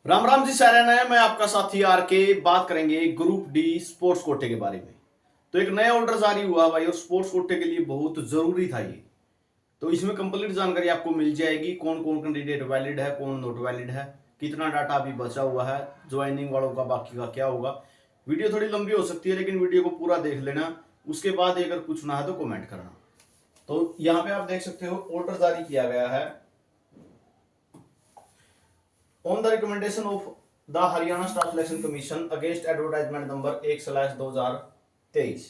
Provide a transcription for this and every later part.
राम राम जी सारे नए। मैं आपका साथी आर के बात करेंगे ग्रुप डी स्पोर्ट्स कोटे के बारे में। तो एक नया ऑर्डर जारी हुआ भाई और स्पोर्ट्स कोटे के लिए बहुत जरूरी था ये। तो इसमें कंप्लीट जानकारी आपको मिल जाएगी, कौन कौन कैंडिडेट वैलिड है, कौन नॉट वैलिड है, कितना डाटा अभी बचा हुआ है, ज्वाइनिंग वालों का बाकी का क्या होगा। वीडियो थोड़ी लंबी हो सकती है लेकिन वीडियो को पूरा देख लेना, उसके बाद अगर पूछना है तो कमेंट करना। तो यहाँ पे आप देख सकते हो ऑर्डर जारी किया गया है on the recommendation of the Haryana Staff Selection Commission against advertisement number 1/2023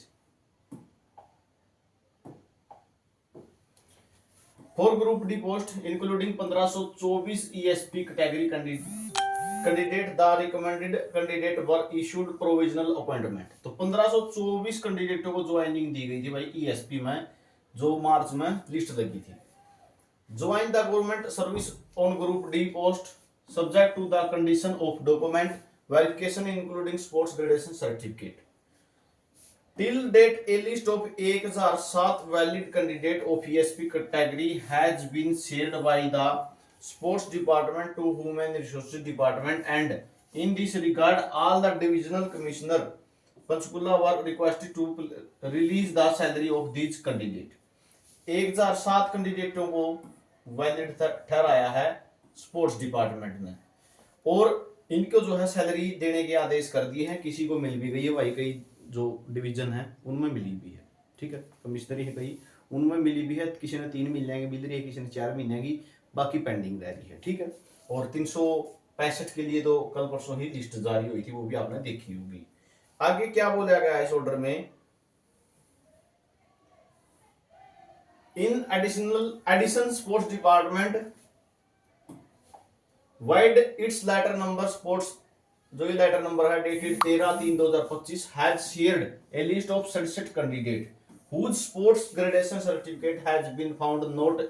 for Group D post including 1524 ESP category candidate, the recommended candidate were issued provisional appointment। तो 1524 कैंडिडेटों को ज्वाइनिंग दी गई थी भाई ईएसपी में, जो मार्च में लिस्ट लगी थी। Join the government service on group D post subject to the condition of document verification including sports gradation certificate। Till date a list of 1007 valid candidate of ESP category has been shared by the sports department to human resources department, and in this regard all the divisional commissioner Panchkula were requested to release the salary of these candidate। 1007 कैंडिडेटों को valid ठहराया है sports department ने, और इनको जो है salary देने के आदेश कर दिए हैं। किसी को मिल भी गई है भाई, कई जो डिवीजन है उनमें मिली भी है, ठीक है। कमिश्नरी है कई उनमें मिली भी है, किसी ने 3 महीने की मिल रही है, किसी ने 4 महीने की, बाकी पेंडिंग रह रही है, ठीक है। और 365 के लिए तो कल परसों ही लिस्ट जारी हुई थी, वो भी आपने देखी होगी। आगे क्या बोला गया इस ऑर्डर में, in addition sports department vide its letter number sports, जो ये लेटर नंबर है dated 13/3/2025 has shared a list of 67 candidate whose sports gradation certificate has been found not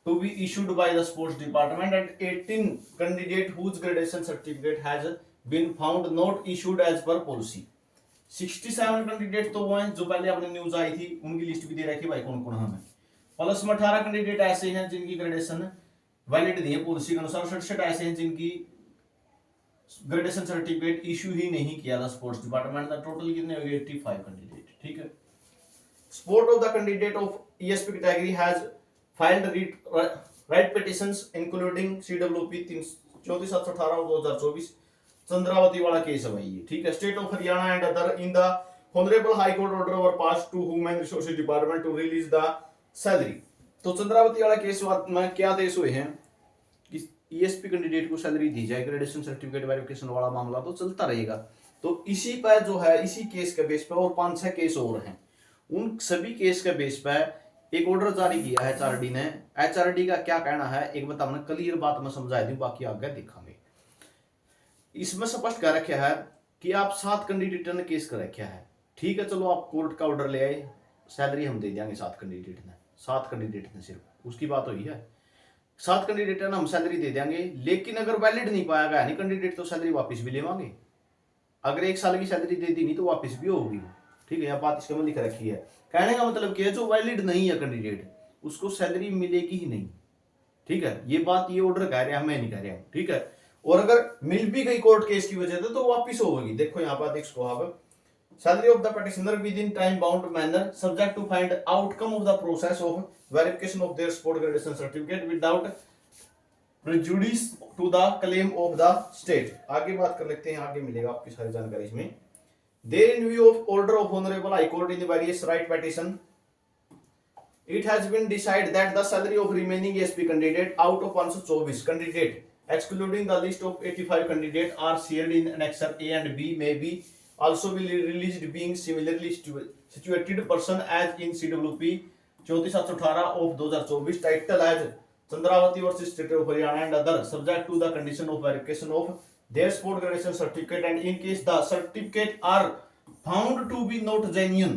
to be issued by the sports department, and 18 candidate whose gradation certificate has been found not issued as per policy। 67 candidate तो वो हैं जो पहले अपनी news आई थी, उनकी list भी दे रखी भाई कौन कौन हमें, प्लस में 18 कैंडिडेट ऐसे हैं जिनकी ग्रेडेशन वैलिड नहीं है पॉलिसी के अनुसार, 67 ऐसे हैं जिनकी ग्रेडेशन सर्टिफिकेट इशू ही नहीं किया था स्पोर्ट्स डिपार्टमेंट ने। टोटल कितने हो गए 85 कैंडिडेट, ठीक है। Sport of the candidate of ESP category has filed writ petitions including CWP 34/7/18/2024 Chandravati वाला केस है भाई ये, ठीक है। State of Haryana and other in the honourable high court order were pass to human resources department to release the salary. तो चंद्रावती वाला case में क्या आदेश हुए हैं कि ईएसपी कैंडिडेट को सैलरी दी जाए, ग्रेडेशन सर्टिफिकेट वेरिफिकेशन वाला मामला तो चलता रहेगा। तो इसी पर जो है, इसी केस के बेस पर और 5-6 केस और हैं, उन सभी केस के बेस पर एक ऑर्डर जारी किया है एचआरडी ने। एचआरडी का क्या कहना है एक बात हमने क्लियर बात में समझा दी, बाकी आगे देखेंगे। इसमें स्पष्ट कर रखा है कि आप 7 कैंडिडेट ने केस कर रखा है, ठीक है। चलो आप कोर्ट का ऑर्डर ले आए, सैलरी हम दे देंगे 7 कैंडिडेट ने, 7 कैंडिडेट ने सिर्फ, उसकी बात हुई है। 7 कैंडिडेट ने हम सैलरी दे देंगे, लेकिन अगर वैलिड नहीं पाया गया नहीं कैंडिडेट तो सैलरी वापस भी लेवांगे। अगर 1 साल की सैलरी दे दी नहीं तो वापस भी होगी, ठीक है। यह बात इसके में लिख रखी है। कहने का मतलब क्या है, जो वैलिड नहीं है कैंडिडेट उसको सैलरी मिलेगी ही नहीं, ठीक है। ये बात ये ऑर्डर कह रहे हैं, मैं नहीं कह रहा हूं, ठीक है। और अगर मिल भी गई कोर्ट केस की वजह से तो वापिस होगी। देखो यहाँ पर देख सको आप, salary of the petitioner within time bound manner subject to find outcome of the process of verification of their sport gradation certificate without prejudice to the claim of the state। आगे बात कर लेते हैं, आगे मिलेगा आपकी सारी जानकारी इसमें। There in view of order of honorable high court in the various right petition, it has been decided that the salary of remaining ESP candidate out of 124 candidate excluding the list of 85 candidate are shared in annexure A and B may be also will released being similarly situated person as in CWP 34/7/18 of 2024 title as Chandravati versus State of Haryana and other subject to the condition of verification of their sport gradation certificate, and in case the certificate are found to be not genuine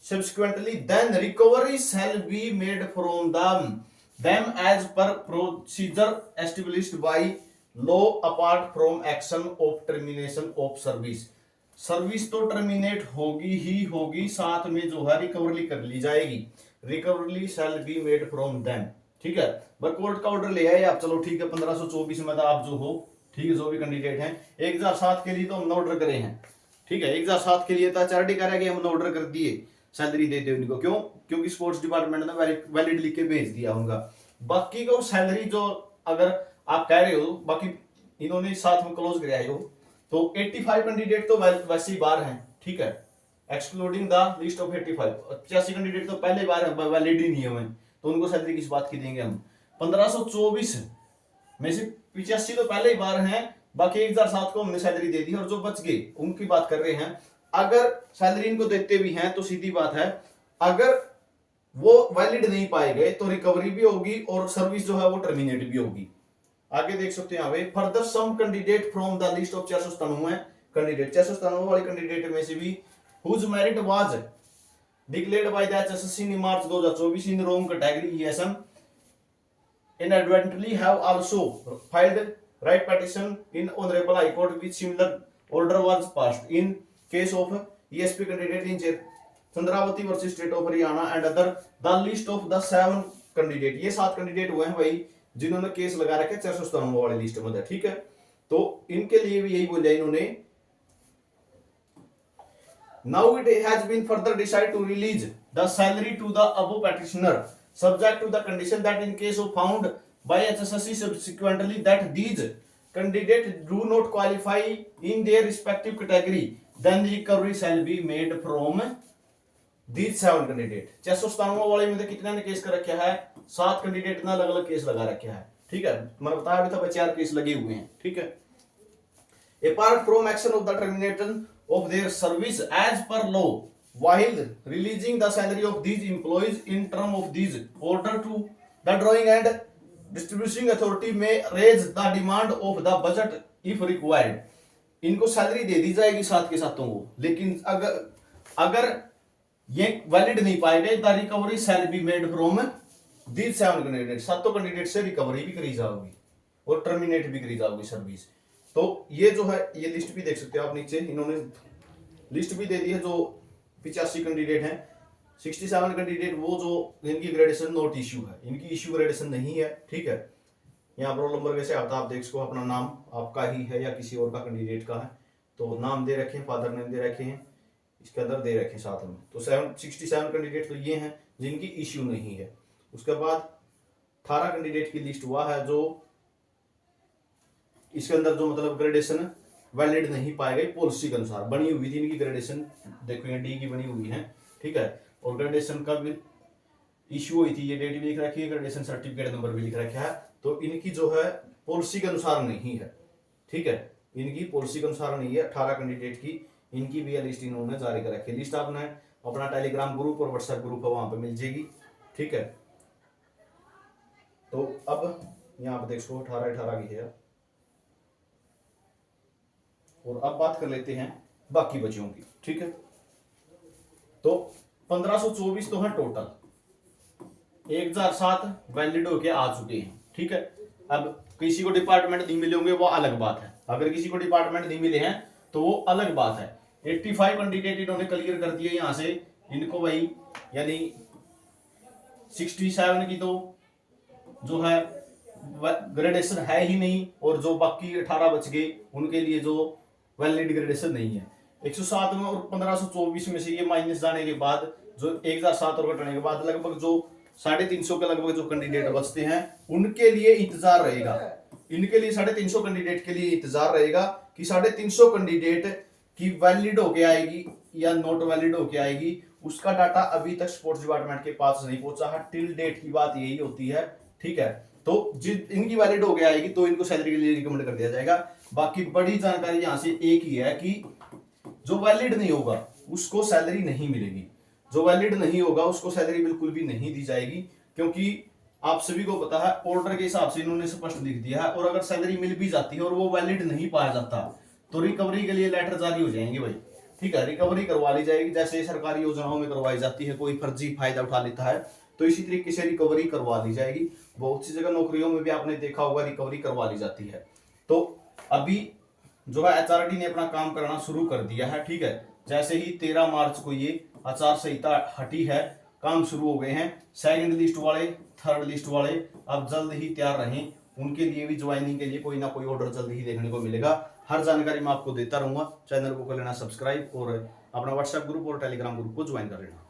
subsequently then recovery shall be made from them as per procedure established by law apart from action of termination of service। Service तो terminate होगी ही होगी, साथ में जो है recovery कर ली जाएगी। Recovery shall be made from them, ठीक है। बट कोर्ट का ऑर्डर ले आए आप, चलो ठीक है। 1524 में आप जो हो ठीक है, जो भी कैंडिडेट हैं 1007 के लिए तो हमने ऑर्डर करे हैं, ठीक है, 1007 के लिए तो एचआरडी करेंगे, हमने ऑर्डर कर दिए, सैलरी दे दे उनको, क्यों, क्योंकि स्पोर्ट्स डिपार्टमेंट ने वैलिड लिख के भेज दिया उनका। बाकी को सैलरी जो अगर आप कह रहे हो बाकी इन्होंने साथ में क्लोज कराए हो, तो 85 कैंडिडेट तो वैसे ही बाहर हैं, ठीक है, excluding the list of 85, 85 candidate तो पहले बार वैलिड ही नहीं है, तो उनको सैलरी किस बात की देंगे हम। 1524 में से 85 तो पहले ही बार हैं, बाकी 1007 को हमने सैलरी दे दी, और जो बच गए उनकी बात कर रहे हैं। अगर सैलरी इनको देते भी हैं तो सीधी बात है, अगर वो वैलिड नहीं पाए गए तो रिकवरी भी होगी और सर्विस जो है वो टर्मिनेट भी होगी। आगे देख सकते हैं यहाँ further some candidate from the list of 497 candidate, 497 वाले कैंडिडेट में से भी whose merit was declared by the HSSC in March 2024 in रोम category ESM inadvertently have also filed right petition in honorable high court with similar order was passed in case of ESP candidate in Chandravati versus state of Haryana and other the list of the 7 candidate, ये 7 candidate हुए हैं भाई जिन्होंने case लगा रखे 497 वाले list में, ठीक है, तो इनके लिए भी यही बोला इन्होंने। Now it has been further decided to release the salary to the above petitioner subject to the condition that in case of found by HSSC subsequently that these candidates do not qualify in their respective category, then the recovery shall be made from these 7 candidate. 497 वाले में कितने ने case कर रखा है, 7 candidate ने अलग अलग केस लगा रखा है, ठीक है, मैंने बताया अभी तक 4 केस लगे हुए हैं, ठीक है। Apart from action of the termination of their service as per law, while releasing the salary of these employees in term of these order to the drawing and distributing authority may raise the demand of the budget if required। इनको salary दे दी जाएगी साथ के साथों को, लेकिन अगर ये valid नहीं पाए गए the recovery shall be made from these 7 candidate, 7 candidate से रिकवरी भी करी जाएगी और टर्मिनेट भी करी जाएगी सर्विस। तो ये जो है ये लिस्ट भी देख सकते हो आप नीचे, इन्होंने लिस्ट भी दे दी है जो 85 कैंडिडेट हैं। 67 कैंडिडेट वो जो इनकी ग्रेडेशन नॉट इश्यू है, इनकी इश्यू ग्रेडेशन नहीं है, ठीक है। यहाँ पर रोल नंबर कैसे आता है आप देख सको, अपना नाम आपका ही है या किसी और का कैंडिडेट का है, तो नाम दे रखे हैं, फादर नेम दे रखे हैं, इसके अंदर दे रखे हैं साथ में। तो 67 कैंडिडेट तो ये हैं जिनकी इश्यू नहीं है। उसके बाद 18 कैंडिडेट की लिस्ट हुआ है जो इसके अंदर जो मतलब ग्रेडेशन वैलिड नहीं पाए गए पॉलिसी के अनुसार बनी हुई थी इनकी ग्रेडेशन, देखो यहाँ डी की बनी हुई है, ठीक है, और ग्रेडेशन का भी इश्यू हुई थी, ये डेट भी लिख रखी है, ग्रेडेशन सर्टिफिकेट नंबर भी लिख रखा है, तो इनकी जो है पॉलिसी के अनुसार नहीं है, ठीक है, इनकी पॉलिसी के अनुसार नहीं है। 18 कैंडिडेट की इनकी भी लिस्ट इन्होंने जारी कर रखी है। लिस्ट आपने अपना टेलीग्राम ग्रुप और व्हाट्सएप ग्रुप है वहां पे मिल जाएगी, ठीक है। तो अब यहाँ पे देखो 18 की है, और अब बात कर लेते हैं बाकी बच्चों की, ठीक है। तो 1524 तो है टोटल, 1007 वैलिड होके आ चुके हैं, ठीक है। अब किसी को डिपार्टमेंट नहीं मिले होंगे वो अलग बात है, अगर किसी को डिपार्टमेंट नहीं मिले हैं तो वो अलग बात है। 85 कैंडिडेट इन्होंने क्लियर कर दिए यहां से, इनको भाई यानी 67 की तो जो है ग्रेडेशन है ही नहीं, और जो बाकी 18 बच गए उनके लिए जो वैलिड ग्रेडेशन नहीं है। 107 में और 1524 में से ये माइनस जाने के बाद जो 1007 और घटाने के बाद लगभग जो 350 के लगभग जो कैंडिडेट बचते हैं उनके लिए इंतजार रहेगा, इनके लिए 350 कैंडिडेट के लिए इंतजार रहेगा कि 350 कैंडिडेट की वैलिड होके आएगी या नॉट वैलिड होके आएगी, उसका डाटा अभी तक स्पोर्ट्स डिपार्टमेंट के पास नहीं पहुंचा है। टिल डेट की बात यही होती है, ठीक है। तो इनकी वैलिड हो गया आएगी तो इनको सैलरी के लिए रिकमेंड कर दिया जाएगा। बाकी बड़ी जानकारी यहां से एक ही है कि जो वैलिड नहीं होगा उसको सैलरी नहीं मिलेगी, जो वैलिड नहीं होगा उसको सैलरी बिल्कुल भी नहीं दी जाएगी, क्योंकि आप सभी को पता है ऑर्डर के हिसाब से इन्होंने स्पष्ट लिख दिया है। और अगर सैलरी मिल भी जाती है और वो वैलिड नहीं पाया जाता तो रिकवरी के लिए लेटर जारी हो जाएंगे भाई, ठीक है, रिकवरी करवा ली जाएगी। जैसे सरकारी योजनाओं में करवाई जाती है, कोई फर्जी फायदा उठा लेता है तो इसी तरीके से रिकवरी करवा ली जाएगी। बहुत सी जगह नौकरियों में भी आपने देखा होगा रिकवरी करवा ली जाती है। तो अभी जो है एचआरडी ने अपना काम करना शुरू कर दिया है, ठीक है। जैसे ही 13 मार्च को ये आचार संहिता हटी है, काम शुरू हो गए हैं। सेकंड लिस्ट वाले, थर्ड लिस्ट वाले अब जल्द ही तैयार रहें उनके लिए भी ज्वाइनिंग के लिए कोई ना कोई ऑर्डर जल्दी ही देखने को मिलेगा। हर जानकारी मैं आपको देता रहूंगा। चैनल को कर लेना सब्सक्राइब और अपना व्हाट्सएप ग्रुप और टेलीग्राम ग्रुप को ज्वाइन कर लेना।